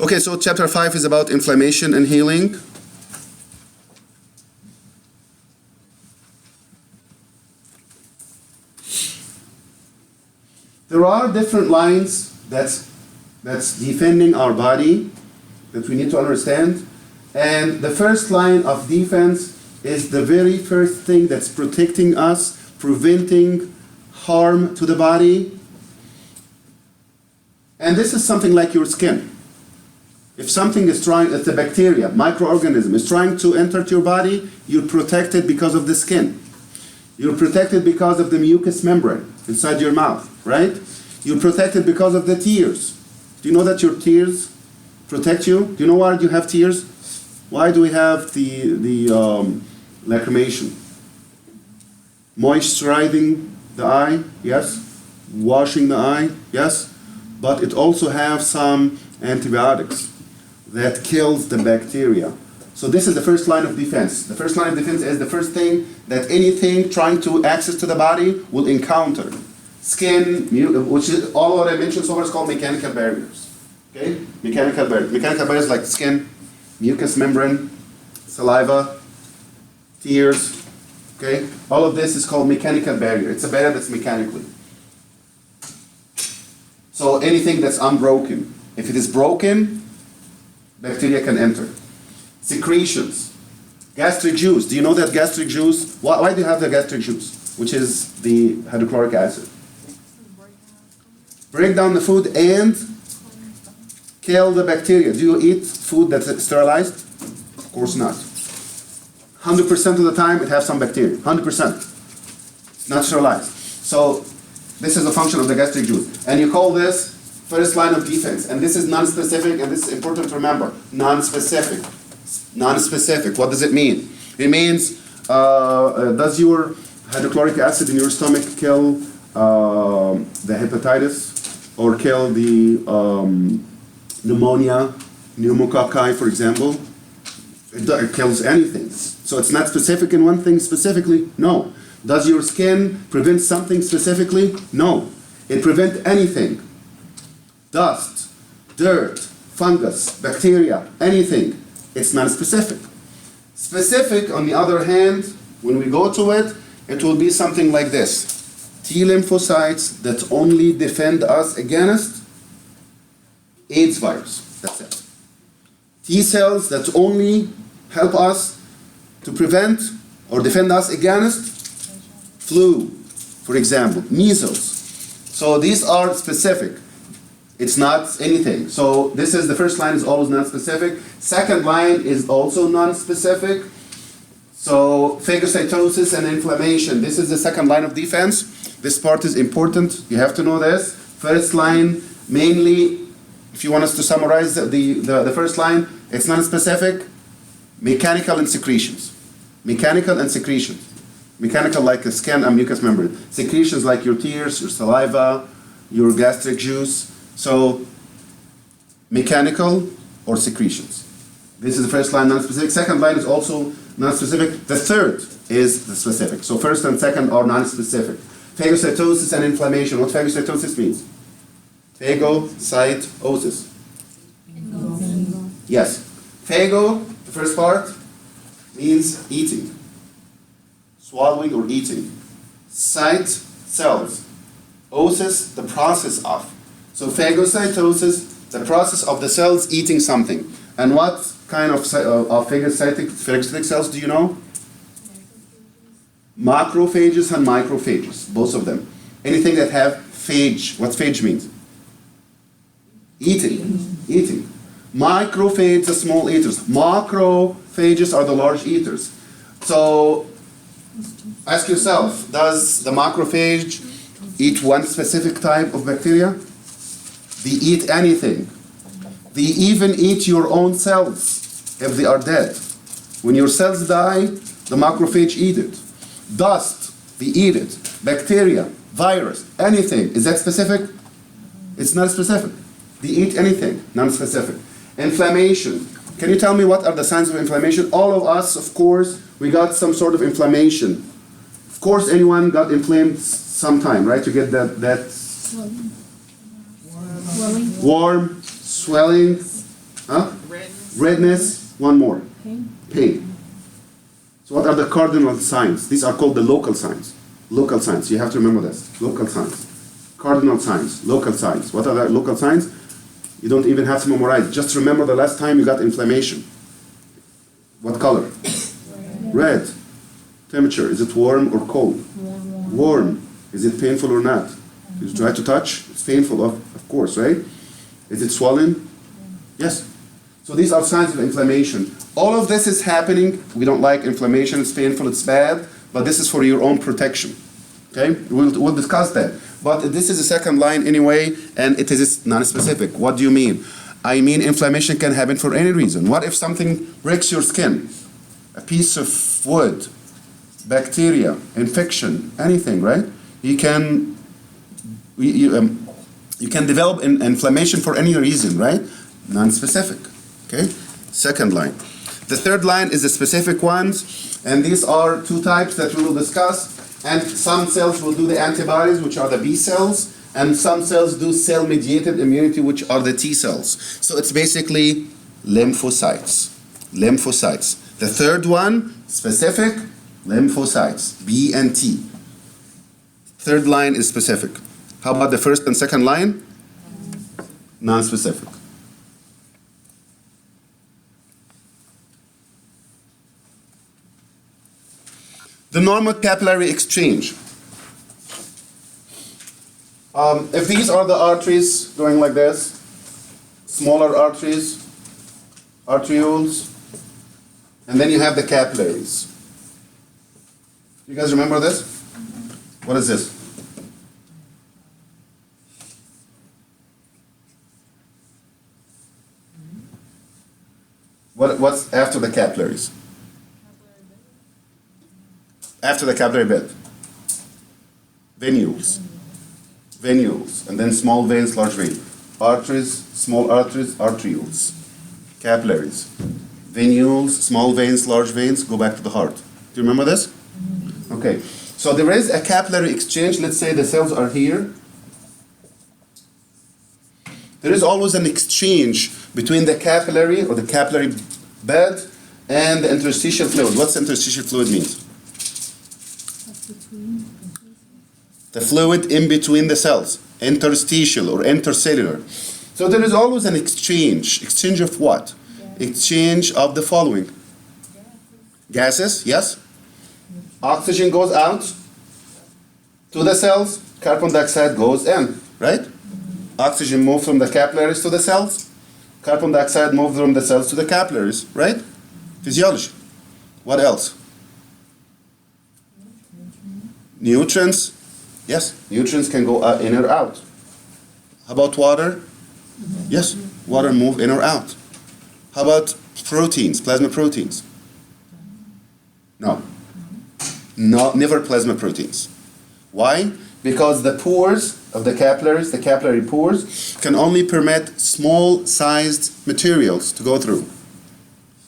Okay, so chapter 5 is about inflammation and healing. There are different lines that's defending our body that we need to understand. And the first line of defense is the very first thing that's protecting us, preventing harm to the body. And this is something like your skin. If something is trying, it's a bacteria, microorganism, is trying to enter to your body, you're protected because of the skin. You're protected because of the mucous membrane inside your mouth, right? You're protected because of the tears. Do you know that your tears protect you? Do you know why you have tears? Why do we have the lacrimation? Moisturizing the eye, yes. Washing the eye, yes. But it also has some antibiotics that kills the bacteria. So this is the first line of defense. The first line of defense is the first thing that anything trying to access to the body will encounter. Skin, which is all what I mentioned so far is called mechanical barriers. Okay? Mechanical barriers. Mechanical barriers like skin, mucous membrane, saliva, tears. Okay? All of this is called mechanical barrier. It's a barrier that's mechanically. So anything that's unbroken. If it is broken, bacteria can enter. Secretions. Gastric juice. Do you know that gastric juice? Why do you have the gastric juice? Which is the hydrochloric acid. Break down the food and kill the bacteria. Do you eat food that's sterilized? Of course not. 100% of the time it has some bacteria. 100%. It's not sterilized. So this is a function of the gastric juice. And you call this first line of defense. And this is non-specific, and this is important to remember. Non-specific. Non-specific. What does it mean? It means, does your hydrochloric acid in your stomach kill the hepatitis or kill the pneumonia, pneumococci, for example? It kills anything. So it's not specific in one thing specifically? No. Does your skin prevent something specifically? No. It prevents anything. Dust, dirt, fungus, bacteria, anything. It's not specific. Specific, on the other hand, when we go to it, it will be something like this. T lymphocytes that only defend us against AIDS virus. That's it. T cells that only help us to prevent or defend us against flu, for example, measles. So these are specific. It's not anything. So this is the first line is always non-specific. Second line is also non-specific. So phagocytosis and inflammation. This is the second line of defense. This part is important. You have to know this. First line, mainly, if you want us to summarize the first line, it's non-specific, mechanical and secretions. Mechanical and secretions. Mechanical like the skin and mucous membrane. Secretions like your tears, your saliva, your gastric juice. So, mechanical or secretions. This is the first line, non-specific. Second line is also non-specific. The third is the specific. So first and second are non-specific. Phagocytosis and inflammation. What phagocytosis means? Phagocytosis. Yes. Phago, the first part, means eating. Swallowing or eating. Cyte, cells. Osis, the process of. So phagocytosis, the process of the cells eating something. And what kind of phagocytic cells do you know? Macrophages and microphages, both of them. Anything that have phage. What phage means? Eating. Eating. Microphages are small eaters. Macrophages are the large eaters. So ask yourself, does the macrophage eat one specific type of bacteria? They eat anything. They even eat your own cells if they are dead. When your cells die, the macrophage eat it. Dust, they eat it. Bacteria, virus, anything. Is that specific? It's not specific. They eat anything, non-specific. Inflammation. Can you tell me what are the signs of inflammation? All of us, of course, we got some sort of inflammation. Of course, anyone got inflamed sometime, right? You get that Swelling. warm, swelling, Huh? Redness. Redness. One more. Pain. Pain. So what are the cardinal signs? These are called the local signs. Local signs. You have to remember this. Local signs. Cardinal signs. Local signs. What are the local signs? You don't even have to memorize. Just remember the last time you got inflammation. What color? Red. Temperature. Is it warm or cold? Warm. Is it painful or not? You try to touch. It's painful, of course, right? Is it swollen? Yes. So these are signs of inflammation. All of this is happening. We don't like inflammation. It's painful. It's bad. But this is for your own protection. Okay? We'll discuss that. But this is the second line anyway, and it is non-specific. What do you mean? I mean inflammation can happen for any reason. What if something breaks your skin? A piece of wood, bacteria, infection, anything, right? You can develop inflammation for any reason, right? Non-specific. Okay? Second line. The third line is the specific ones, and these are two types that we will discuss. And some cells will do the antibodies, which are the B cells, and some cells do cell-mediated immunity, which are the T cells. So it's basically lymphocytes. Lymphocytes. The third one, specific, lymphocytes, B and T. Third line is specific. How about the first and second line? Non-specific. The normal capillary exchange. If these are the arteries going like this, smaller arteries, arterioles, and then you have the capillaries. You guys remember this? What is this? What's after the capillaries? After the capillary bed. Venules. Venules. And then small veins, large veins. Arteries, small arteries, arterioles. Capillaries. Venules, small veins, large veins, go back to the heart. Do you remember this? Okay. So there is a capillary exchange. Let's say the cells are here. There is always an exchange between the capillary or the capillary bed and the interstitial fluid. What's interstitial fluid means? The fluid in between the cells, interstitial or intercellular. So there is always an exchange. Exchange of what? Exchange of the following. Gases, yes. Oxygen goes out to the cells, carbon dioxide goes in, right? Oxygen moves from the capillaries to the cells, carbon dioxide moves from the cells to the capillaries, right? Physiology. What else? Nutrients. Yes, nutrients can go in or out. How about water? Yes, water move in or out. How about proteins, plasma proteins? No. No, never plasma proteins. Why? Because the pores of the capillaries, the capillary pores, can only permit small-sized materials to go through.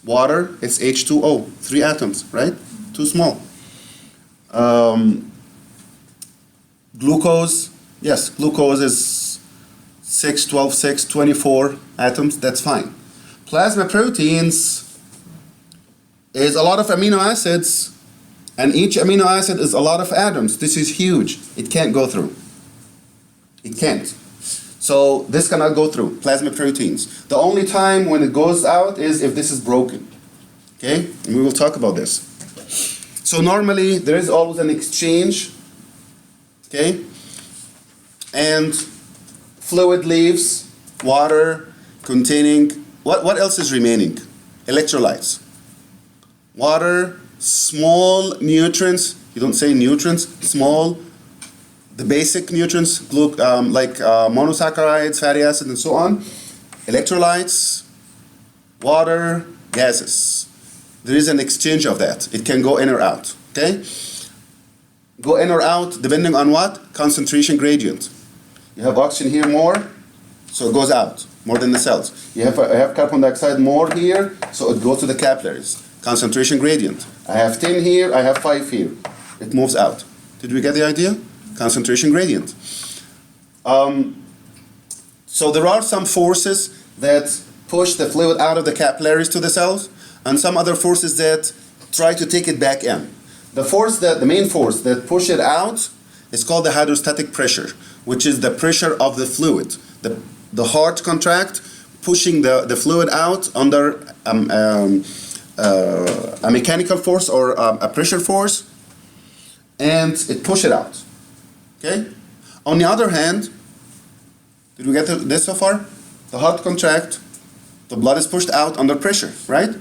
Water, it's H2O, 3 atoms, right? Too small. Glucose, yes, glucose is 6, 12, 6, 24 atoms, that's fine. Plasma proteins is a lot of amino acids, and each amino acid is a lot of atoms. This is huge. It can't go through. It can't. So this cannot go through, plasma proteins. The only time when it goes out is if this is broken. Okay, and we will talk about this. So normally there is always an exchange. Okay, and fluid leaves, water containing, what else is remaining? Electrolytes. Water, small nutrients, you don't say nutrients, small, the basic nutrients, like monosaccharides, fatty acids, and so on. Electrolytes, water, gases. There is an exchange of that. It can go in or out, okay? Go in or out depending on what? Concentration gradient. You have oxygen here more, so it goes out more than the cells. You have carbon dioxide more here, so it goes to the capillaries. Concentration gradient. I have 10 here, I have 5 here. It moves out. Did we get the idea? Concentration gradient. So there are some forces that push the fluid out of the capillaries to the cells, and some other forces that try to take it back in. The main force that push it out is called the hydrostatic pressure, which is the pressure of the fluid. The heart contract, pushing the fluid out under a mechanical force or a pressure force, and it push it out. Okay? On the other hand, did we get this so far? The heart contract, the blood is pushed out under pressure, right?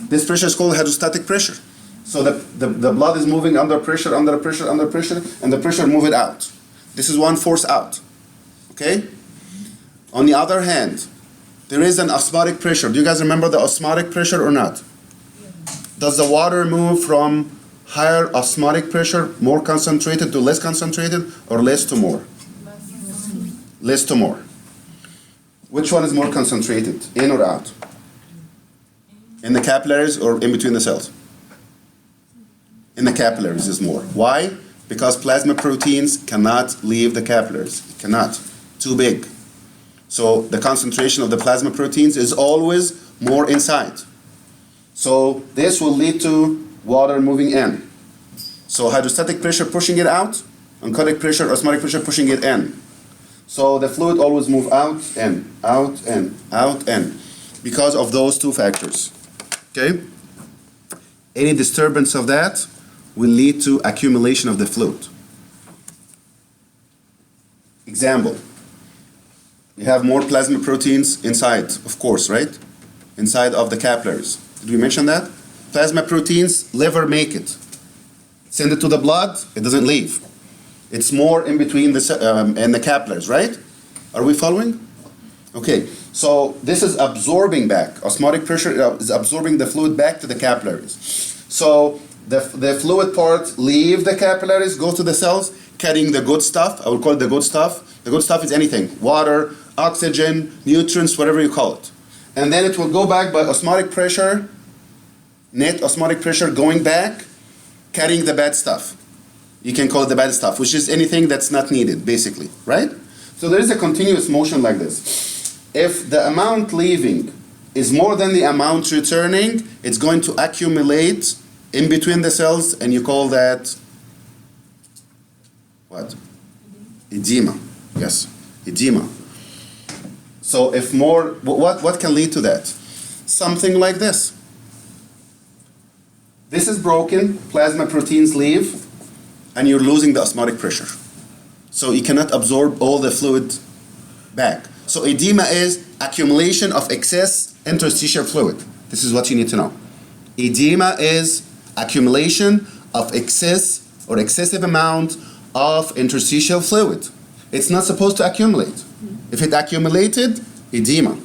This pressure is called hydrostatic pressure. So the blood is moving under pressure, and the pressure move it out. This is one force out. Okay? On the other hand, there is an osmotic pressure. Do you guys remember the osmotic pressure or not? Does the water move from higher osmotic pressure, more concentrated to less concentrated, or less to more? Less to more. Which one is more concentrated, in or out? In the capillaries or in between the cells? In the capillaries is more. Why? Because plasma proteins cannot leave the capillaries. It cannot. Too big. So the concentration of the plasma proteins is always more inside. So this will lead to water moving in. So hydrostatic pressure pushing it out, oncotic pressure, osmotic pressure pushing it in. So the fluid always move out, in, out, in, out, in, because of those two factors. Okay? Any disturbance of that will lead to accumulation of the fluid. Example. You have more plasma proteins inside, of course, right? Inside of the capillaries. Did we mention that? Plasma proteins, liver make it. Send it to the blood, it doesn't leave. It's more in between the capillaries, right? Are we following? Okay, so this is absorbing back. Osmotic pressure is absorbing the fluid back to the capillaries. So the fluid part leave the capillaries, go to the cells, carrying the good stuff. I would call it the good stuff. The good stuff is anything: water, oxygen, nutrients, whatever you call it. And then it will go back by osmotic pressure, net osmotic pressure going back, carrying the bad stuff. You can call it the bad stuff, which is anything that's not needed, basically, right? So there is a continuous motion like this. If the amount leaving is more than the amount returning, it's going to accumulate in between the cells, and you call that what? Edema. Yes, edema. So if more, what can lead to that? Something like this. This is broken, plasma proteins leave, and you're losing the osmotic pressure. So you cannot absorb all the fluid back. So edema is accumulation of excess interstitial fluid. This is what you need to know. Edema is accumulation of excess or excessive amount of interstitial fluid. It's not supposed to accumulate. If it accumulated, edema.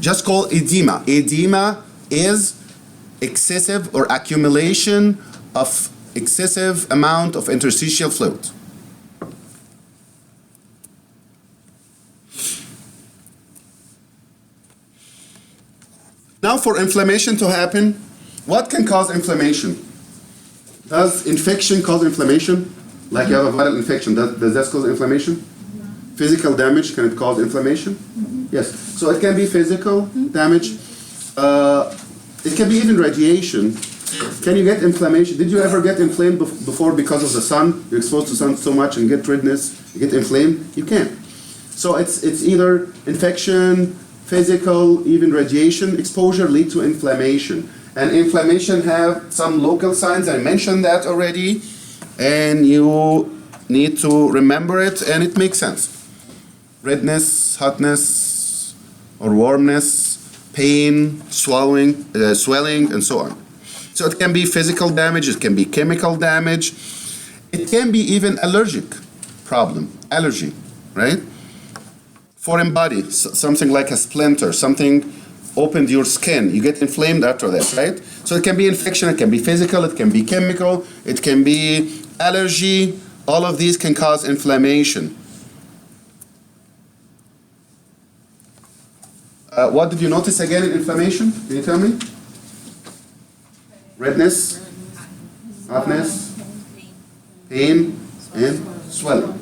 Just call edema. Edema is excessive or accumulation of excessive amount of interstitial fluid. Now for inflammation to happen, what can cause inflammation? Does infection cause inflammation? Like you have a viral infection, does that cause inflammation? No. Physical damage, can it cause inflammation? Mm-hmm. Yes. So it can be physical damage. It can be even radiation. Can you get inflammation? Did you ever get inflamed before because of the sun? You're exposed to sun so much and get redness, you get inflamed? You can't. So it's either infection, physical, even radiation exposure lead to inflammation. And inflammation have some local signs, I mentioned that already, and you need to remember it, and it makes sense. Redness, hotness, or warmness, pain, swelling, and so on. So it can be physical damage, it can be chemical damage, it can be even allergic problem, allergy, right? Foreign body, something like a splinter, something opened your skin, you get inflamed after that, right? So it can be infection, it can be physical, it can be chemical, it can be allergy, all of these can cause inflammation. What did you notice again in inflammation? Can you tell me? Redness, hotness, pain, and swelling.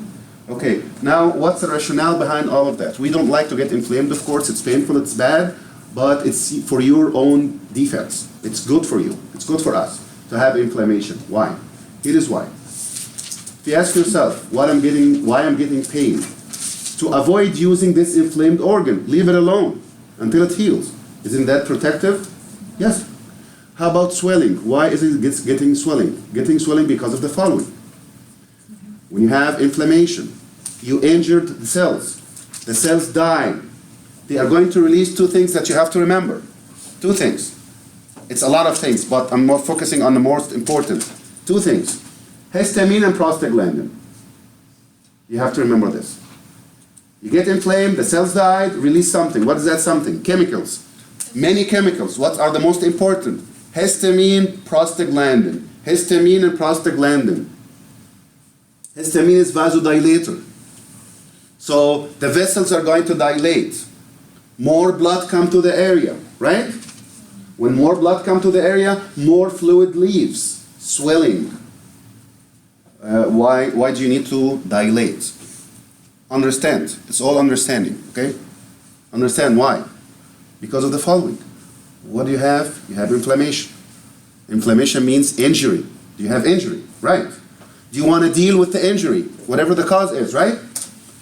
Okay, now what's the rationale behind all of that? We don't like to get inflamed, of course, it's painful, it's bad, but it's for your own defense. It's good for you, it's good for us to have inflammation. Why? Here is why. If you ask yourself why I'm getting pain, to avoid using this inflamed organ, leave it alone until it heals. Isn't that protective? Yes. How about swelling? Why is it getting swelling? Getting swelling because of the following. When you have inflammation, you injured the cells die. They are going to release two things that you have to remember. Two things. It's a lot of things, but I'm more focusing on the most important. Two things. Histamine and prostaglandin. You have to remember this. You get inflamed, the cells died, release something. What is that something? Chemicals. Many chemicals. What are the most important? Histamine, prostaglandin. Histamine and prostaglandin. Histamine is vasodilator. So the vessels are going to dilate. More blood come to the area, right? When more blood come to the area, more fluid leaves, swelling. Why do you need to dilate? Understand. It's all understanding, okay? Understand why. Because of the following. What do you have? You have inflammation. Inflammation means injury. Do you have injury? Right. Do you want to deal with the injury? Whatever the cause is, right?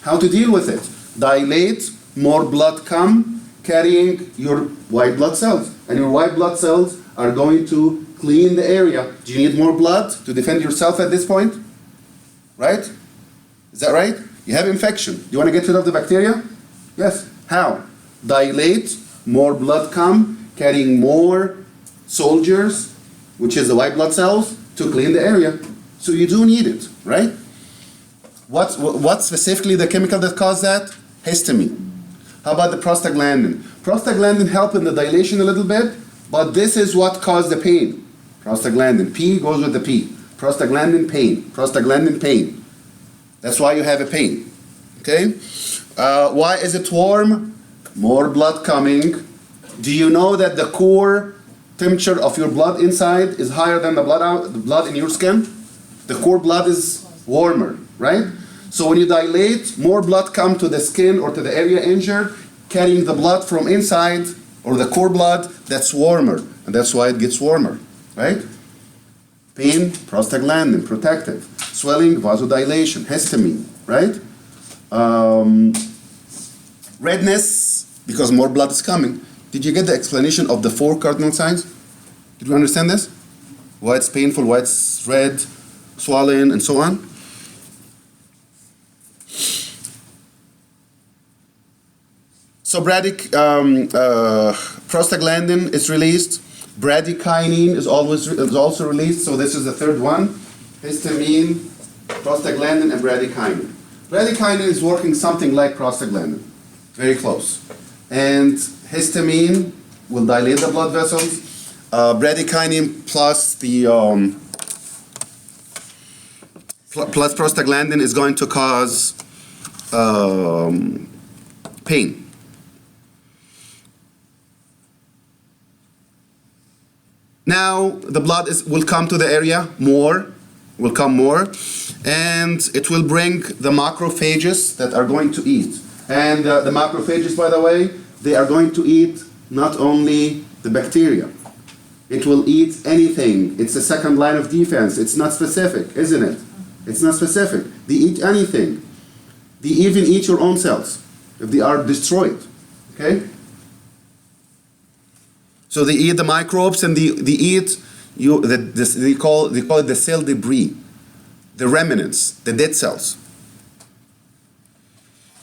How to deal with it? Dilate, more blood come, carrying your white blood cells. And your white blood cells are going to clean the area. Do you need more blood to defend yourself at this point? Right? Is that right? You have infection. Do you want to get rid of the bacteria? Yes. How? Dilate, more blood come, carrying more soldiers, which is the white blood cells, to clean the area. So you do need it, right? What's specifically the chemical that causes that? Histamine. How about the prostaglandin? Prostaglandin help in the dilation a little bit, but this is what caused the pain. Prostaglandin. P goes with the P. Prostaglandin pain. Prostaglandin pain. That's why you have a pain. Okay? Why is it warm? More blood coming. Do you know that the core temperature of your blood inside is higher than the blood in your skin? The core blood is warmer, right? So when you dilate, more blood come to the skin or to the area injured, carrying the blood from inside or the core blood that's warmer, and that's why it gets warmer, right? Pain, prostaglandin, protective. Swelling, vasodilation, histamine, right? Redness, because more blood is coming. Did you get the explanation of the 4 cardinal signs? Did you understand this? Why it's painful, why it's red, swollen, and so on? So prostaglandin is released. Bradykinin is also released. So this is the third one. Histamine, prostaglandin, and bradykinin. Bradykinin is working something like prostaglandin. Very close. And histamine will dilate the blood vessels. Bradykinin plus the plus prostaglandin is going to cause pain. Now the blood will come to the area more, and it will bring the macrophages that are going to eat. And the macrophages, by the way, they are going to eat not only the bacteria. It will eat anything. It's the second line of defense. It's not specific, isn't it? It's not specific. They eat anything. They even eat your own cells if they are destroyed. Okay? So they eat the microbes and they eat they call it the cell debris, the remnants, the dead cells.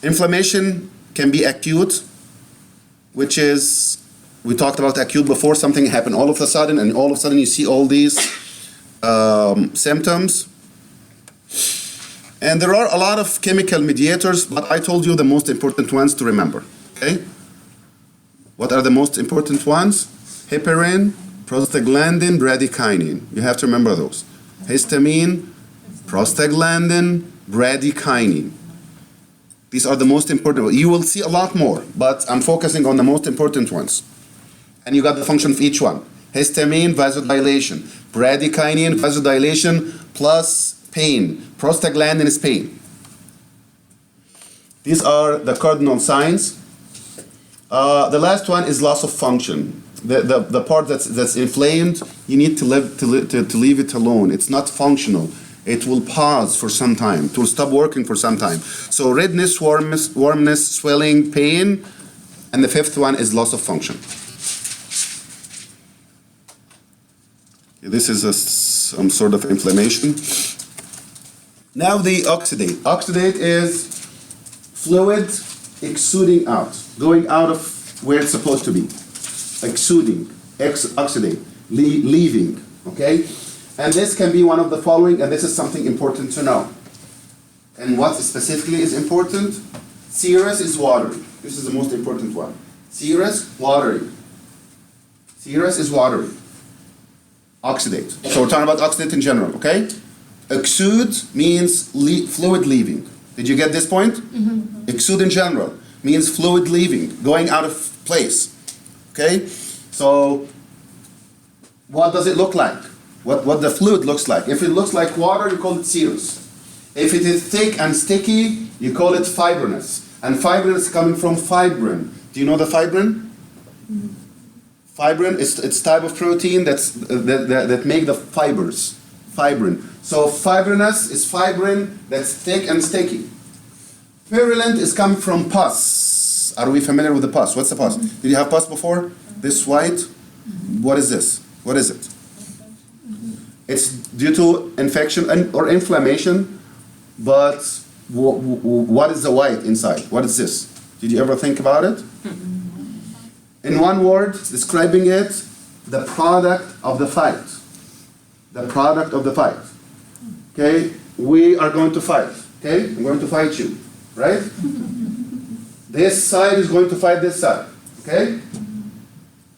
Inflammation can be acute, which is, we talked about acute before, something happened all of a sudden, and all of a sudden you see all these symptoms. And there are a lot of chemical mediators, but I told you the most important ones to remember. Okay? What are the most important ones? Heparin, prostaglandin, bradykinin. You have to remember those. Histamine, prostaglandin, bradykinin. These are the most important. You will see a lot more, but I'm focusing on the most important ones. And you got the function of each one. Histamine, vasodilation. Bradykinin, vasodilation plus pain. Prostaglandin is pain. These are the cardinal signs. The last one is loss of function. The part that's inflamed, you need to leave it alone. It's not functional. It will pause for some time. It will stop working for some time. So redness, warmness, swelling, pain, and the fifth one is loss of function. This is some sort of inflammation. Now the oxidate. Oxidate is fluid exuding out, going out of where it's supposed to be. Exuding, oxidate, leaving, okay? And this can be one of the following, and this is something important to know. And what specifically is important? Serous is watery. This is the most important one. Serous, watery. Serous is watery. Oxidate. So we're talking about oxidate in general, okay? Exude means fluid leaving. Did you get this point? Mm-hmm. Exude in general means fluid leaving, going out of place. Okay? So what does it look like? What the fluid looks like? If it looks like water, you call it serous. If it is thick and sticky, you call it fibrinous. And fibrin is coming from fibrin. Do you know the fibrin? Mm-hmm. Fibrin is it's type of protein that make the fibers. Fibrin. So fibrinous is fibrin that's thick and sticky. Purulent is coming from pus. Are we familiar with the pus? What's the pus? Mm-hmm. Did you have pus before? This white? Mm-hmm. What is this? What is it? It's due to infection or inflammation, but what is the white inside? What is this? Did you ever think about it? In one word, describing it, the product of the fight. The product of the fight. Okay? We are going to fight. Okay? I'm going to fight you. Right? This side is going to fight this side. Okay?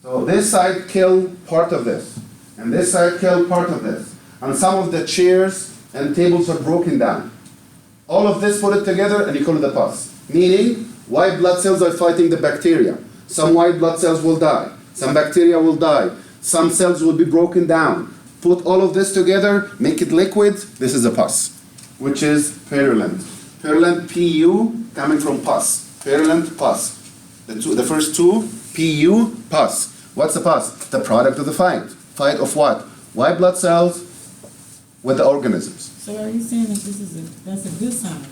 So this side kill part of this. And this side kill part of this. And some of the chairs and tables are broken down. All of this put it together and you call it the pus. Meaning, white blood cells are fighting the bacteria. Some white blood cells will die. Some bacteria will die. Some cells will be broken down. Put all of this together, make it liquid. This is a pus, which is purulent. Purulent, Pu, coming from pus. Purulent, pus. The first two, Pu, pus. What's the pus? The product of the fight. Fight of what? White blood cells with the organisms. So are you saying that that's a good sign?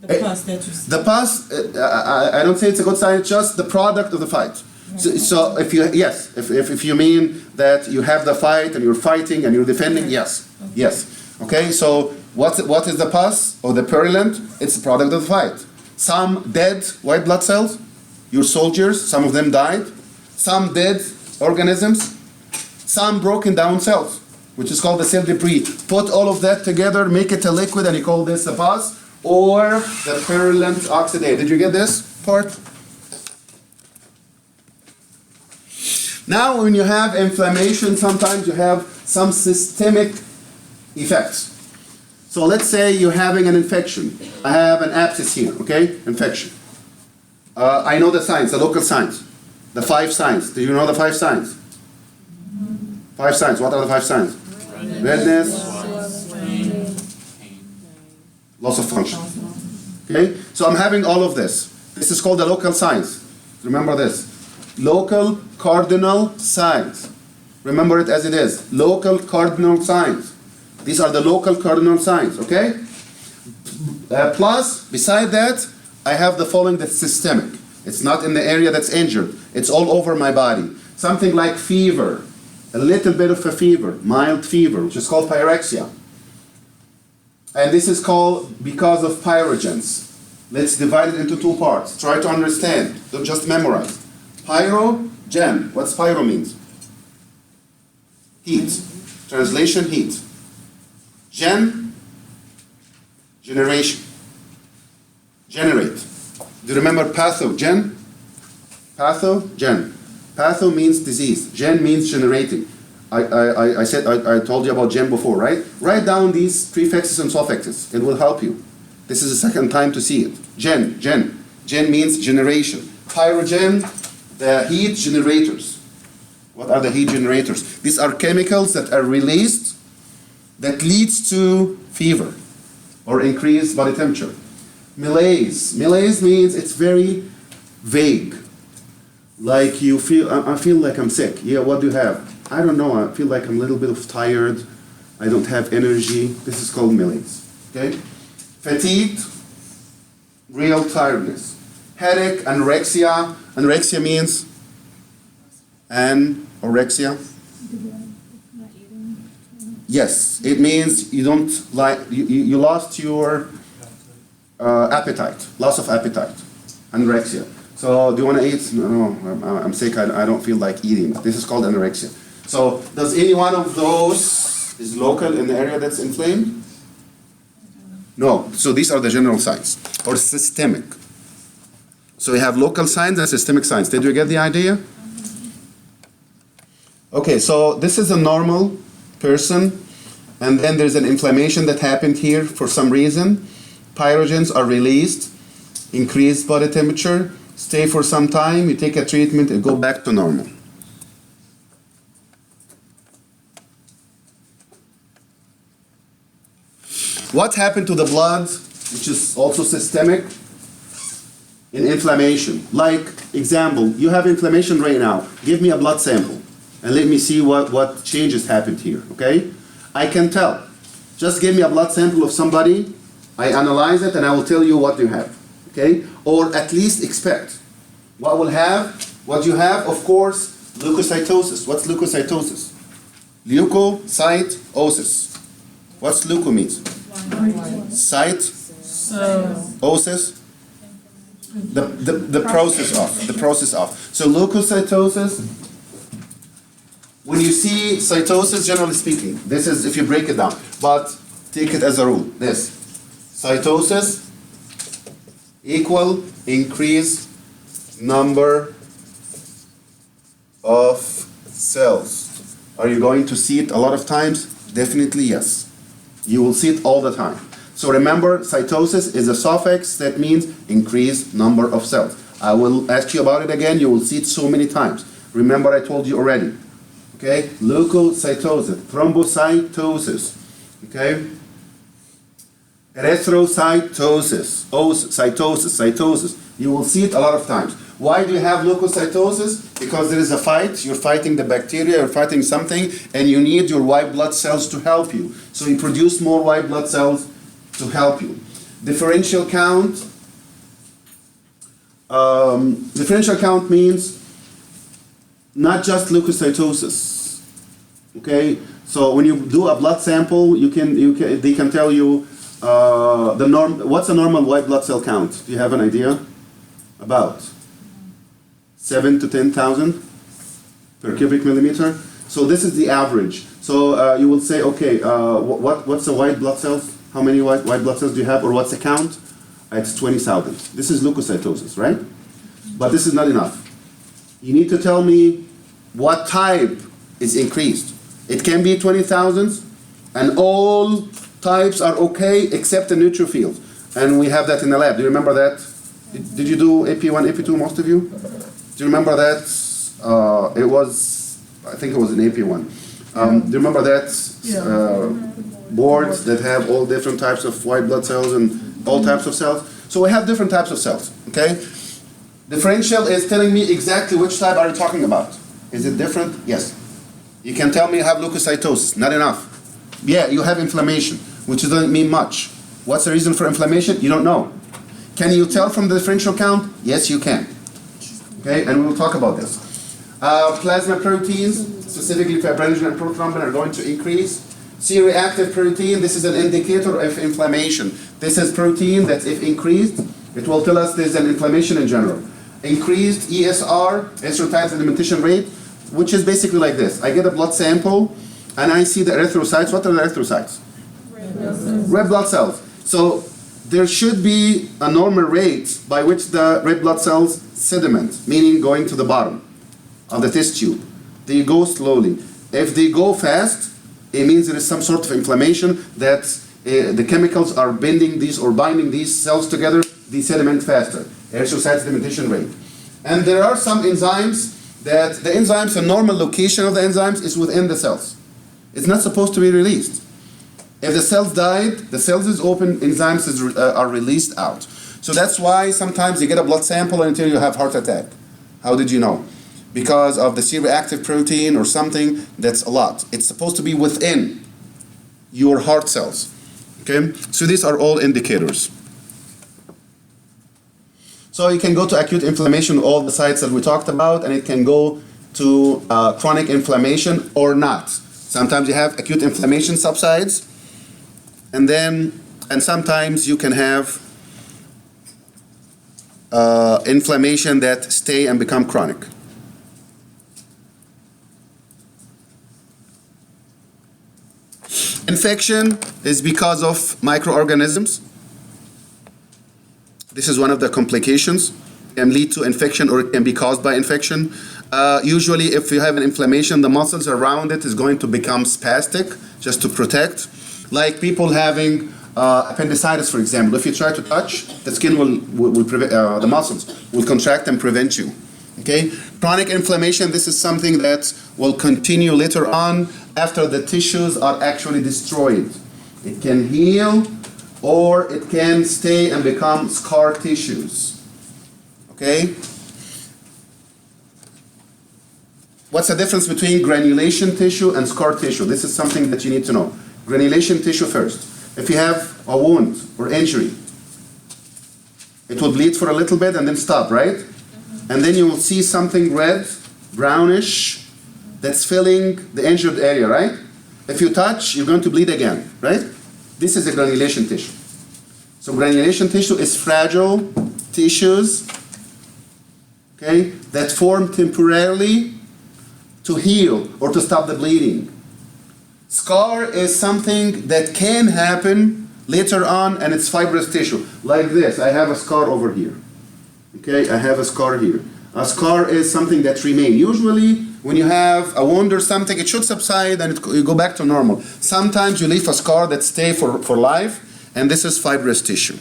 The pus that you see. The pus, I don't say it's a good sign, it's just the product of the fight. So if you mean that you have the fight and you're fighting and you're defending, yes. Okay. Yes. Okay, so what is the pus or the purulent? It's the product of the fight. Some dead white blood cells, your soldiers, some of them died. Some dead organisms, some broken down cells, which is called the cell debris. Put all of that together, make it a liquid, and you call this the pus or the purulent oxidate. Did you get this part? Now, when you have inflammation, sometimes you have some systemic effects. So let's say you're having an infection. I have an abscess here, okay? Infection. I know the signs, the local signs. The 5 signs. Do you know the 5 signs? 5 signs. What are the 5 signs? Redness. Loss of function. Okay? So I'm having all of this. This is called the local signs. Remember this. Local cardinal signs. Remember it as it is. Local cardinal signs. These are the local cardinal signs, okay? Plus, beside that, I have the following that's systemic. It's not in the area that's injured. It's all over my body. Something like fever. A little bit of a fever. Mild fever, which is called pyrexia. And this is called because of pyrogens. Let's divide it into 2 parts. Try to understand. Don't just memorize. Pyrogen. What's pyro means? Heat. Translation, heat. Gen, generation. Generate. Do you remember pathogen? Pathogen. Patho means disease. Gen means generating. I told you about gen before, right? Write down these prefixes and suffixes. It will help you. This is the second time to see it. Gen. Gen means generation. Pyrogen, the heat generators. What are the heat generators? These are chemicals that are released that leads to fever or increased body temperature. Malaise. Malaise means it's very vague. Like you feel, I feel like I'm sick. Yeah, what do you have? I don't know, I feel like I'm a little bit of tired. I don't have energy. This is called malaise. Okay? Fatigue, real tiredness. Headache, anorexia. Anorexia means anorexia. Yes, it means you don't like, you lost your appetite, loss of appetite, anorexia. So do you want to eat? No, I'm sick, I don't feel like eating. This is called anorexia. So does any one of those is local in the area that's inflamed? No, so these are the general signs, or systemic. So we have local signs and systemic signs. Did you get the idea? Okay, so this is a normal person, and then there's an inflammation that happened here for some reason. Pyrogens are released, increased body temperature, stay for some time, you take a treatment, and go back to normal. What happened to the blood, which is also systemic, in inflammation? Like, example, you have inflammation right now. Give me a blood sample, and let me see what changes happened here, okay? I can tell. Just give me a blood sample of somebody, I analyze it, and I will tell you what you have, okay? Or at least expect. What you have, of course, leukocytosis. What's leukocytosis? Leukocytosis. What's leuko means? Osis? The process of. So leukocytosis, when you see cytosis, generally speaking, this is if you break it down, but take it as a rule, this. Cytosis equal increase number of cells. Are you going to see it a lot of times? Definitely yes. You will see it all the time. So remember, cytosis is a suffix that means increased number of cells. I will ask you about it again. You will see it so many times. Remember, I told you already. Okay? Leukocytosis, thrombocytosis. Okay? Erythrocytosis, cytosis. You will see it a lot of times. Why do you have leukocytosis? Because there is a fight. You're fighting the bacteria, you're fighting something, and you need your white blood cells to help you. So you produce more white blood cells to help you. Differential count. Differential count means not just leukocytosis. Okay, so when you do a blood sample, they can tell you what's a normal white blood cell count. Do you have an idea? About 7 to 10,000 per cubic millimeter. So this is the average. So you will say, okay, what's the white blood cells? How many white blood cells do you have, or what's the count? It's 20,000. This is leukocytosis, right? But this is not enough. You need to tell me what type is increased. It can be 20,000, and all types are okay except the neutrophils. And we have that in the lab. Do you remember that? Did you do AP1, AP2, most of you? Do you remember that? I think it was in AP1. Do you remember that boards that have all different types of white blood cells and all types of cells? So we have different types of cells, okay? Differential is telling me exactly which type are you talking about. Is it different? Yes. You can tell me you have leukocytosis, not enough. Yeah, you have inflammation, which doesn't mean much. What's the reason for inflammation? You don't know. Can you tell from the differential count? Yes, you can. Okay, and we will talk about this. Plasma proteins, specifically fibrinogen and prothrombin, are going to increase. C-reactive protein, this is an indicator of inflammation. This is protein that if increased, it will tell us there's an inflammation in general. Increased ESR, erythrocyte sedimentation rate, which is basically like this. I get a blood sample and I see the erythrocytes. What are the erythrocytes? Red blood cells. So there should be a normal rate by which the red blood cells sediment, meaning going to the bottom of the test tube. They go slowly. If they go fast, it means there is some sort of inflammation that the chemicals are binding these or binding these cells together, they sediment faster. Erythrocyte sedimentation rate. And there are some enzymes that the normal location of the enzymes is within the cells. It's not supposed to be released. If the cells died, the cells is open, enzymes are released out. So that's why sometimes you get a blood sample until you have heart attack. How did you know? Because of the C-reactive protein or something, that's a lot. It's supposed to be within your heart cells. Okay? So these are all indicators. So you can go to acute inflammation, all the sites that we talked about, and it can go to chronic inflammation or not. Sometimes you have acute inflammation subsides, and sometimes you can have inflammation that stay and become chronic. Infection is because of microorganisms. This is one of the complications. It can lead to infection or it can be caused by infection. Usually if you have an inflammation, the muscles around it is going to become spastic just to protect. Like people having appendicitis, for example. If you try to touch, the skin will prevent, the muscles will contract and prevent you. Okay? Chronic inflammation, this is something that will continue later on after the tissues are actually destroyed. It can heal or it can stay and become scar tissues. Okay? What's the difference between granulation tissue and scar tissue? This is something that you need to know. Granulation tissue first. If you have a wound or injury, it will bleed for a little bit and then stop, right? And then you will see something red, brownish, that's filling the injured area, right? If you touch, you're going to bleed again, right? This is a granulation tissue. So granulation tissue is fragile tissues, okay, that form temporarily to heal or to stop the bleeding. Scar is something that can happen later on, and it's fibrous tissue. Like this, I have a scar over here. Okay, I have a scar here. A scar is something that remains. Usually, when you have a wound or something, it should subside and you go back to normal. Sometimes you leave a scar that stays for life, and this is fibrous tissue.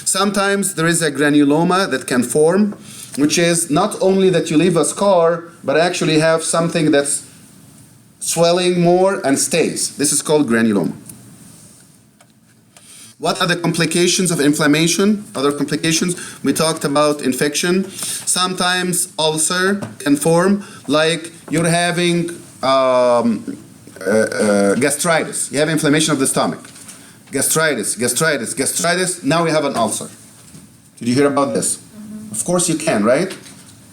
Sometimes there is a granuloma that can form, which is not only that you leave a scar, but actually have something that's swelling more and stays. This is called granuloma. What are the complications of inflammation? Other complications? We talked about infection. Sometimes ulcer can form, like you're having gastritis. You have inflammation of the stomach. Gastritis. Now we have an ulcer. Did you hear about this? Of course you can, right?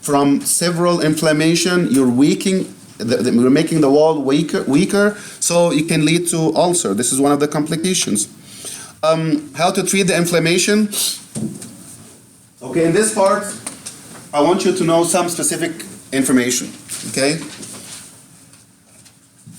From several inflammation, you're weakening. We're making the wall weaker, so it can lead to ulcer. This is one of the complications. How to treat the inflammation? Okay, in this part, I want you to know some specific information. Okay?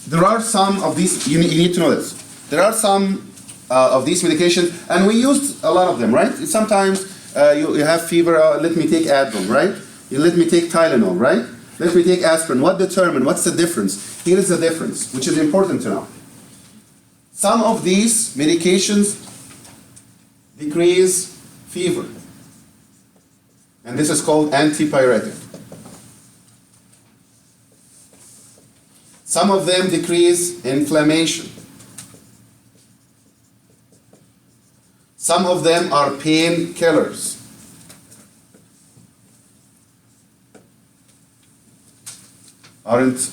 There are some of these, you need to know this. There are some of these medications, and we used a lot of them, right? Sometimes you have fever, let me take Advil, right? Let me take Tylenol, right? Let me take aspirin. What's the difference? Here is the difference, which is important to know. Some of these medications decrease fever, and this is called antipyretic. Some of them decrease inflammation. Some of them are painkillers. Aren't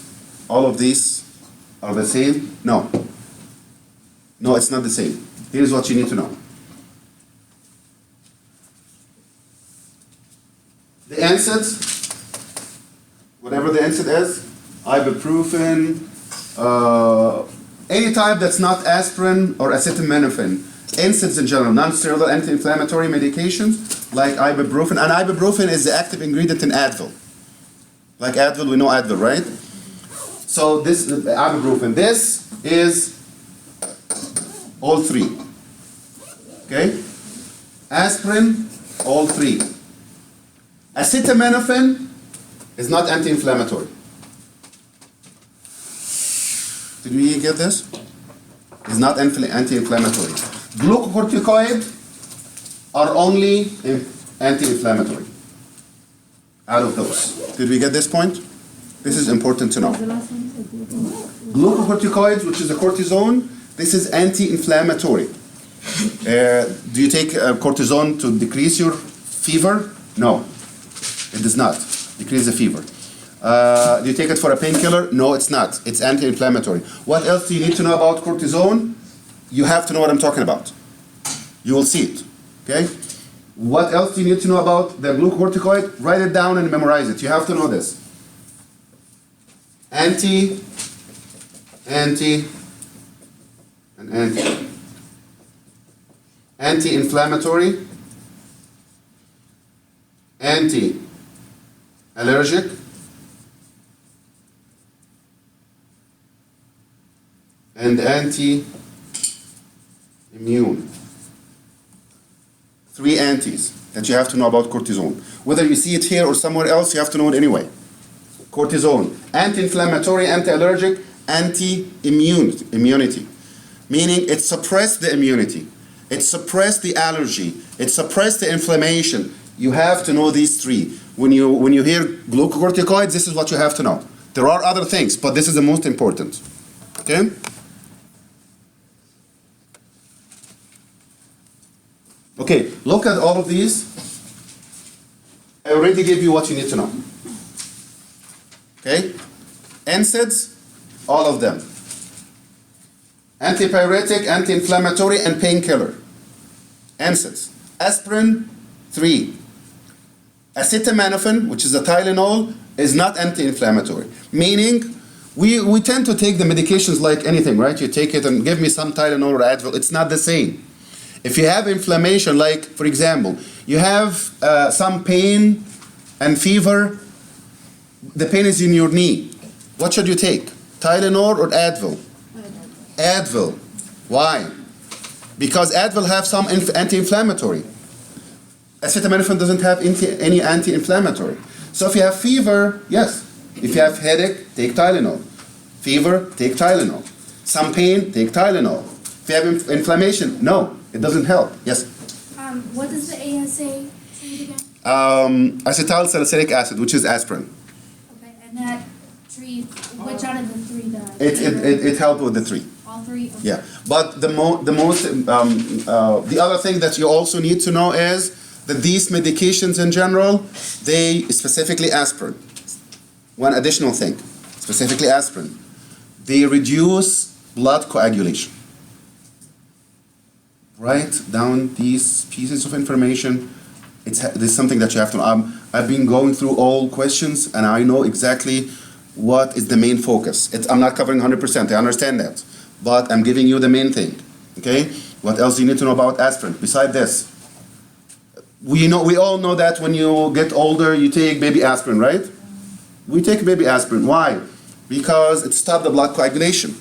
all of these are the same? No. No, it's not the same. Here's what you need to know. The NSAIDs, whatever the NSAID is, ibuprofen, any type that's not aspirin or acetaminophen, NSAIDs in general, non-steroidal anti-inflammatory medications like ibuprofen, and ibuprofen is the active ingredient in Advil. Like Advil, we know Advil, right? So this is ibuprofen. This is all three. Okay? Aspirin, all three. Acetaminophen is not anti-inflammatory. Did we get this? It's not anti-inflammatory. Glucocorticoid are only anti-inflammatory. Out of those. Did we get this point? This is important to know. Glucocorticoids, which is a cortisone, this is anti-inflammatory. Do you take cortisone to decrease your fever? No, it does not decrease the fever. Do you take it for a painkiller? No, it's not. It's anti-inflammatory. What else do you need to know about cortisone? You have to know what I'm talking about. You will see it, okay? What else do you need to know about the glucocorticoid? Write it down and memorize it. You have to know this. Anti, and anti. Anti-inflammatory, anti-allergic, and anti-immune. 3 antis that you have to know about cortisone. Whether you see it here or somewhere else, you have to know it anyway. Cortisone, anti-inflammatory, anti-allergic, anti-immunity. Meaning it suppressed the immunity. It suppressed the allergy. It suppressed the inflammation. You have to know these 3. When you hear glucocorticoids, this is what you have to know. There are other things, but this is the most important. Okay? Okay, look at all of these. I already gave you what you need to know. Okay? NSAIDs, all of them. Antipyretic, anti-inflammatory, and painkiller. NSAIDs. Aspirin, 3. Acetaminophen, which is a Tylenol, is not anti-inflammatory. Meaning, we tend to take the medications like anything, right? You take it and give me some Tylenol or Advil. It's not the same. If you have inflammation, like, for example, you have some pain and fever, the pain is in your knee. What should you take? Tylenol or Advil? Advil. Why? Because Advil have some anti-inflammatory. Acetaminophen doesn't have any anti-inflammatory. So if you have fever, yes. If you have headache, take Tylenol. Fever, take Tylenol. Some pain, take Tylenol. If you have inflammation, no, it doesn't help. Yes? What does the ASA treat again? Acetyl salicylic acid, which is aspirin. Okay, and that treats which out of the 3 does? It helped with the 3. All 3? Okay. Yeah, but the other thing that you also need to know is that these medications in general, they specifically aspirin. One additional thing, specifically aspirin, they reduce blood coagulation. Write down these pieces of information. This is something that you have to know. I've been going through all questions and I know exactly what is the main focus. I'm not covering 100%, I understand that. But I'm giving you the main thing, okay? What else do you need to know about aspirin? Besides this, we all know that when you get older, you take baby aspirin, right? We take baby aspirin. Why? Because it stops the blood coagulation.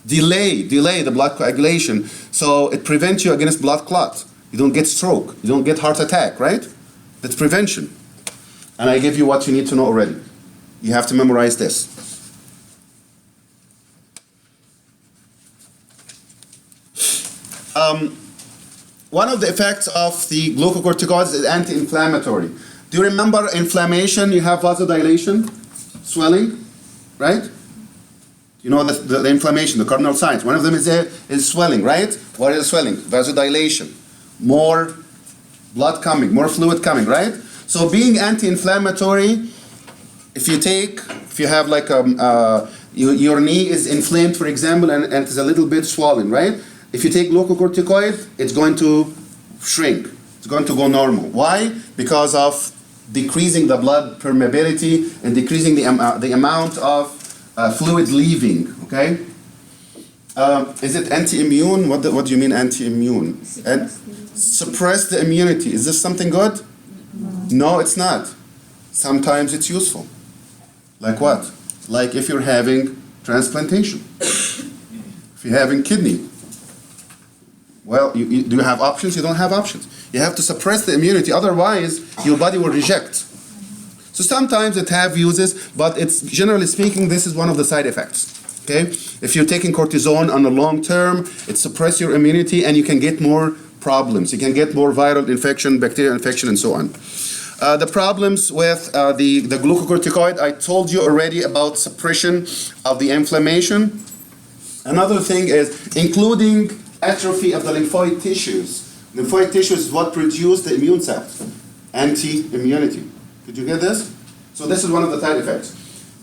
Delay the blood coagulation, so it prevents you against blood clot. You don't get stroke, you don't get heart attack, right? That's prevention. And I give you what you need to know already. You have to memorize this. One of the effects of the glucocorticoids is anti-inflammatory. Do you remember inflammation? You have vasodilation, swelling, right? You know the inflammation, the cardinal signs. One of them is swelling, right? What is swelling? Vasodilation. More blood coming, more fluid coming, right? So being anti-inflammatory, if you have like your knee is inflamed, for example, and it's a little bit swollen, right? If you take glucocorticoid, it's going to shrink. It's going to go normal. Why? Because of decreasing the blood permeability and decreasing the amount of fluid leaving, okay? Is it anti-immune? What do you mean anti-immune? Suppress the immunity. Is this something good? No, it's not. Sometimes it's useful. Like what? Like if you're having transplantation. If you're having kidney. Well, do you have options? You don't have options. You have to suppress the immunity, otherwise your body will reject. So sometimes it have uses, but it's generally speaking, this is one of the side effects. Okay? If you're taking cortisone on the long term, it suppresses your immunity and you can get more problems. You can get more viral infection, bacterial infection, and so on. The problems with the glucocorticoid, I told you already about suppression of the inflammation. Another thing is including atrophy of the lymphoid tissues. Lymphoid tissues is what produce the immune cells, anti-immunity. Did you get this? So this is one of the side effects.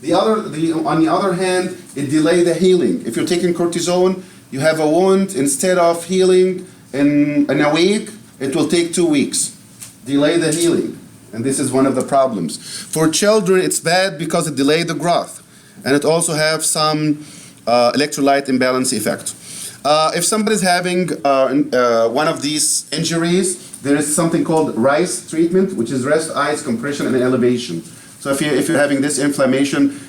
On the other hand, it delays the healing. If you're taking cortisone, you have a wound, instead of healing in a week, it will take 2 weeks. Delay the healing. And this is one of the problems. For children, it's bad because it delays the growth. And it also have some electrolyte imbalance effect. If somebody's having one of these injuries, there is something called RICE treatment, which is rest, ice, compression, and elevation. So if you're having this inflammation,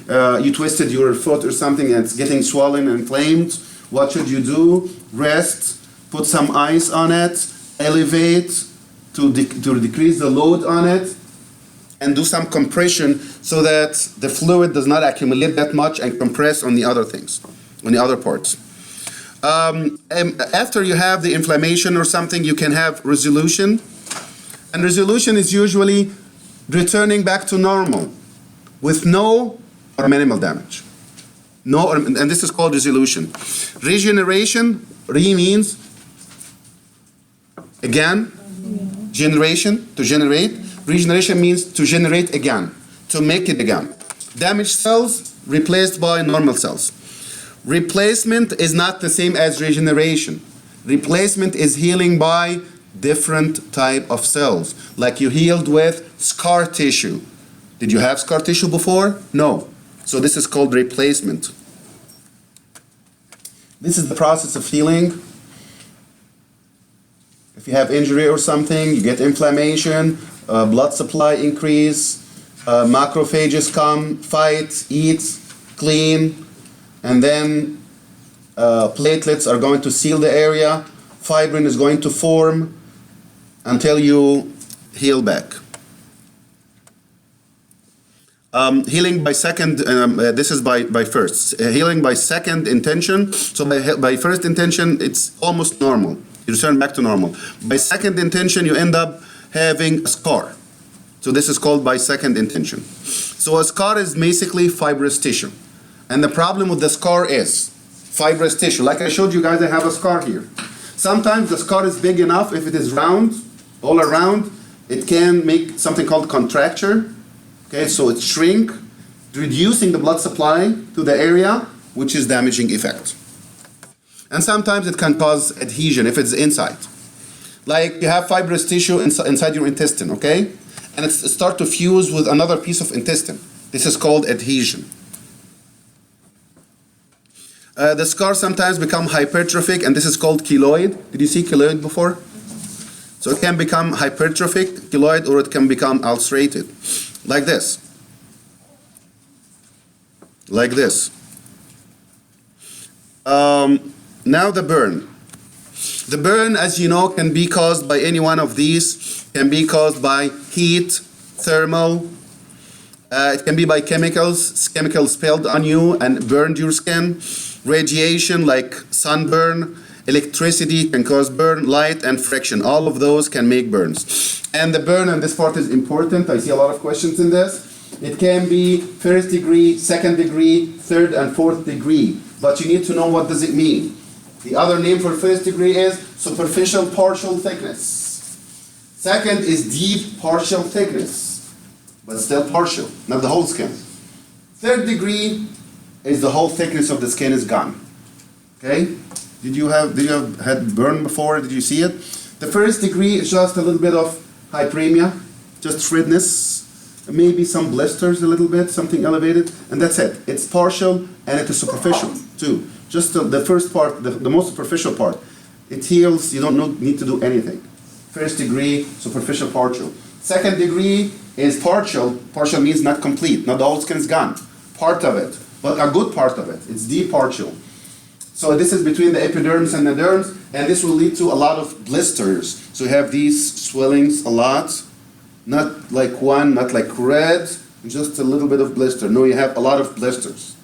you twisted your foot or something and it's getting swollen and inflamed, what should you do? Rest, put some ice on it, elevate to decrease the load on it, and do some compression so that the fluid does not accumulate that much and compress on the other things, on the other parts. After you have the inflammation or something, you can have resolution. And resolution is usually returning back to normal with no or minimal damage. And this is called resolution. Regeneration, means again, generation, to generate. Regeneration means to generate again, to make it again. Damaged cells replaced by normal cells. Replacement is not the same as regeneration. Replacement is healing by different type of cells. Like you healed with scar tissue. Did you have scar tissue before? No. So this is called replacement. This is the process of healing. If you have injury or something, you get inflammation, blood supply increase, macrophages come, fight, eat, clean, and then platelets are going to seal the area, fibrin is going to form until you heal back. Healing by second, this is by first. Healing by second intention. So by first intention, it's almost normal. You return back to normal. By second intention, you end up having a scar. So this is called by second intention. So a scar is basically fibrous tissue. And the problem with the scar is fibrous tissue. Like I showed you guys, I have a scar here. Sometimes the scar is big enough, if it is round, all around, it can make something called contracture. Okay, so it shrink, reducing the blood supply to the area, which is damaging effect. And sometimes it can cause adhesion if it's inside. Like you have fibrous tissue inside your intestine, okay? And it starts to fuse with another piece of intestine. This is called adhesion. The scars sometimes become hypertrophic, and this is called keloid. Did you see keloid before? So it can become hypertrophic, keloid, or it can become ulcerated. Like this. Like this. Now the burn. The burn, as you know, can be caused by any one of these. Can be caused by heat, thermal. It can be by chemicals spilled on you and burned your skin. Radiation like sunburn. Electricity can cause burn, light and friction. All of those can make burns. And the burn, and this part is important. I see a lot of questions in this. It can be first degree, second degree, third and fourth degree. But you need to know what does it mean. The other name for first degree is superficial partial thickness. Second is deep partial thickness, but still partial, not the whole skin. Third degree is the whole thickness of the skin is gone. Okay? Did you have had burn before? Did you see it? The first degree is just a little bit of hyperemia, just redness, maybe some blisters a little bit, something elevated, and that's it. It's partial and it is superficial too. Just the first part, the most superficial part. It heals, you don't need to do anything. First degree, superficial partial. Second degree is partial. Partial means not complete, not the whole skin is gone. Part of it, but a good part of it. It's deep partial. So this is between the epidermis and the dermis, and this will lead to a lot of blisters. So you have these swellings a lot, not like one, not like red, just a little bit of blister. No, you have a lot of blisters.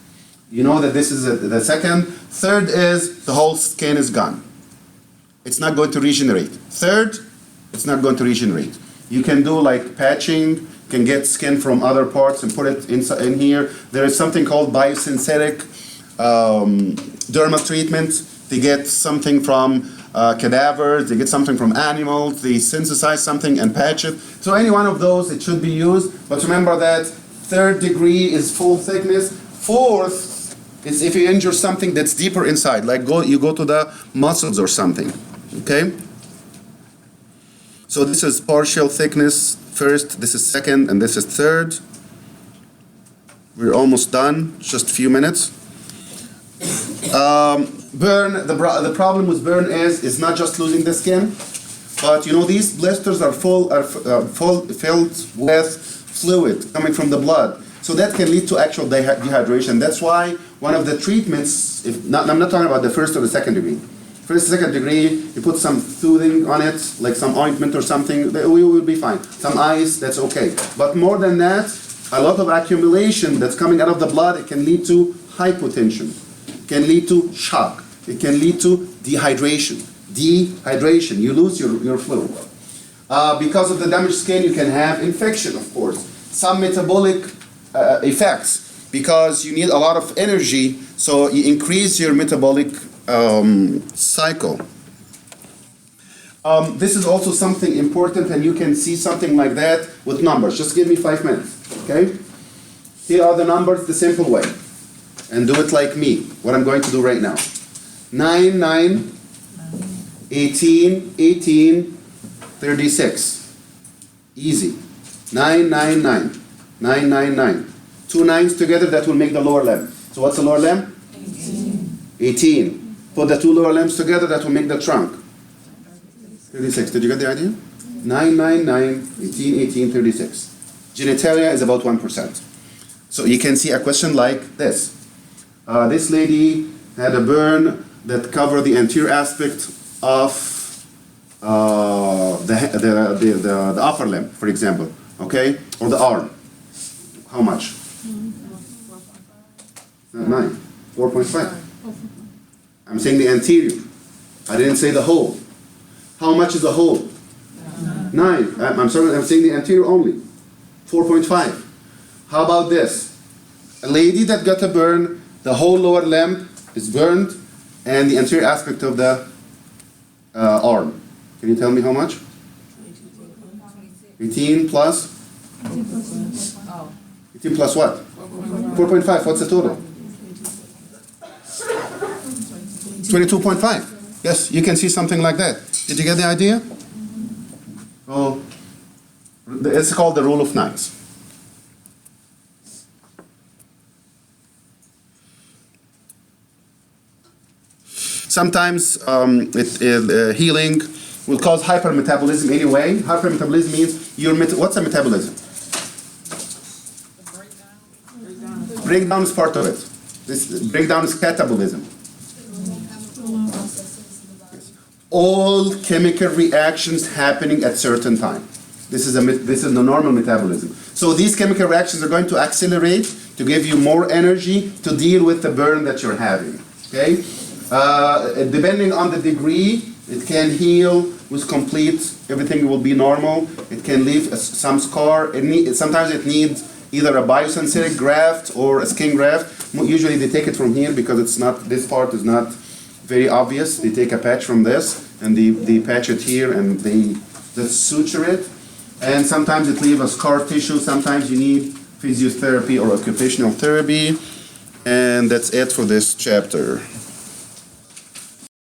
You know that this is the second. Third is the whole skin is gone. It's not going to regenerate. Third, it's not going to regenerate. You can do like patching, can get skin from other parts and put it in here. There is something called biosynthetic dermal treatment. They get something from cadavers, they get something from animals, they synthesize something and patch it. So any one of those, it should be used. But remember that third degree is full thickness. Fourth is if you injure something that's deeper inside, like you go to the muscles or something, okay? So this is partial thickness first, this is second, and this is third. We're almost done, just a few minutes. Burn, the problem with burn is not just losing the skin, but you know these blisters are filled with fluid coming from the blood. So that can lead to actual dehydration. That's why one of the treatments, I'm not talking about the first or the second degree. First, second degree, you put some soothing on it, like some ointment or something, we will be fine. Some ice, that's okay. But more than that, a lot of accumulation that's coming out of the blood, it can lead to hypotension. It can lead to shock. It can lead to dehydration. Dehydration, you lose your fluid. Because of the damaged skin, you can have infection, of course. Some metabolic effects, because you need a lot of energy, so you increase your metabolic cycle. This is also something important, and you can see something like that with numbers. Just give me 5 minutes, okay? Here are the numbers the simple way. And do it like me, what I'm going to do right now. 9, 9, 18, 18, 36. Easy. 9, 9, 9. 9, 9, 9. Two nines together, that will make the lower limb. So what's the lower limb? 18. 18. Put the two lower limbs together, that will make the trunk. 36. Did you get the idea? 9, 9, 9, 18, 18, 36. Genitalia is about 1%. So you can see a question like this. This lady had a burn that covered the anterior aspect of the upper limb, for example, okay? Or the arm. How much? 9. 4.5. I'm saying the anterior. I didn't say the whole. How much is the whole? 9. I'm sorry, I'm saying the anterior only. 4.5. How about this? A lady that got a burn, the whole lower limb is burned, and the anterior aspect of the arm. Can you tell me how much? 18 plus? 18 plus what? 4.5. What's the total? 22.5. Yes, you can see something like that. Did you get the idea? Oh, it's called the rule of nines. Sometimes healing will cause hypermetabolism anyway. Hypermetabolism means what's a metabolism? Breakdown is part of it. This breakdown is catabolism. Yes. All chemical reactions happening at certain time. This is the normal metabolism. So these chemical reactions are going to accelerate to give you more energy to deal with the burn that you're having. Okay. Depending on the degree, it can heal with complete, everything will be normal. It can leave some scar. Sometimes it needs either a biosynthetic graft or a skin graft. Usually they take it from here because it's not, this part is not very obvious. They take a patch from this and they patch it here and they just suture it. And sometimes it leaves a scar tissue. Sometimes you need physiotherapy or occupational therapy. And that's it for this chapter.